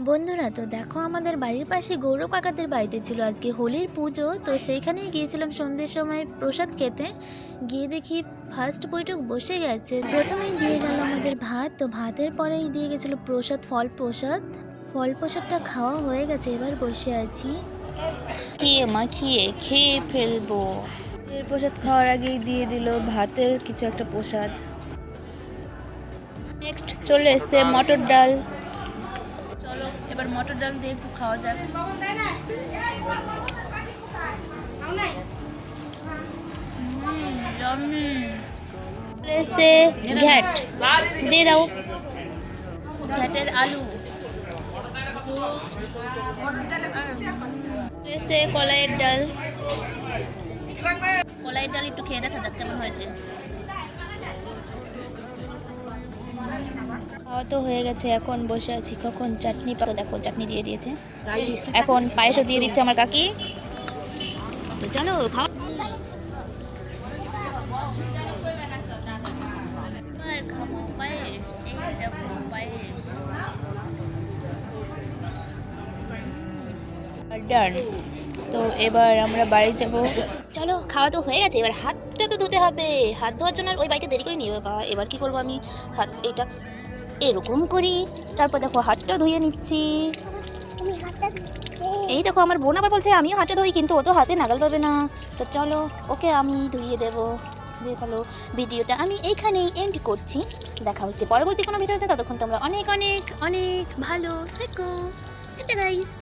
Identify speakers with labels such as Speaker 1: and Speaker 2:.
Speaker 1: বন্ধুরা, তো দেখো আমাদের বাড়ির পাশে গৌরব কাকাদের বাড়িতে ছিল আজকে হোলির পুজো। তো সেইখানেই গিয়েছিলাম সন্ধ্যের সময় প্রসাদ খেতে। গিয়ে দেখি ফার্স্ট বৈঠক বসে গেছে। প্রথমেই দিয়ে গেল আমাদের ভাত, তো ভাতের পরেই দিয়ে গেছিলো প্রসাদ, ফল প্রসাদ। ফল প্রসাদটা খাওয়া হয়ে গেছে, এবার বসে আছি
Speaker 2: মাখিয়ে খেয়ে ফেলবো।
Speaker 1: এর প্রসাদ খাওয়ার আগেই দিয়ে দিল ভাতের কিছু একটা প্রসাদ।
Speaker 2: নেক্সট চলে এসছে মটর ডাল।
Speaker 1: চলো এবার মটর ডাল দিয়ে একটু খাওয়া যাক।
Speaker 2: চলে এসছে ঘ্যাট, দিয়ে দাও।
Speaker 1: ঘ্যাটের আলু।
Speaker 2: চলে এসছে কলাইয়ের ডাল।
Speaker 1: কলাইয়ের ডাল একটু খেয়ে দেখা যাক কেমন হয়েছে।
Speaker 2: খাওয়া তো হয়ে গেছে, এখন বসে আছি কখন চাটনি পাবো। দেখো চাটনি দিয়ে দিয়েছে, এখন পায়েসও দিয়ে দিচ্ছে আমার কাকি। তো চলো খাওয়া।
Speaker 1: এবার খাবো পায়েস। এই দেখো পায়েস।
Speaker 2: ডান। তো এবার আমরা বাড়ি যাব। চলো খাওয়া তো হয়ে গেছে, এবার হাতটা তো ধুতে হবে। হাত ধোয়ার জন্য আর ওই বাড়িতে দেরি করে নিয়ে বাবা। এবার কি করবো, আমি হাত এটা এরকম করি, তারপর দেখো হাতটা ধুয়ে নিচ্ছি। এই দেখো আমার বোন আবার বলছে আমিও হাতটা ধুই, কিন্তু ও তো হাতে নাগাল পাবে না। তো চলো ওকে আমি ধুইয়ে দেবো। দিয়ে ফেলো। ভিডিওটা আমি এইখানেই এন্ড করছি। দেখা হচ্ছে পরবর্তী কোনো ভিডিওতে। ততক্ষণ তোমরা অনেক অনেক অনেক ভালো থেকো। Tata guys.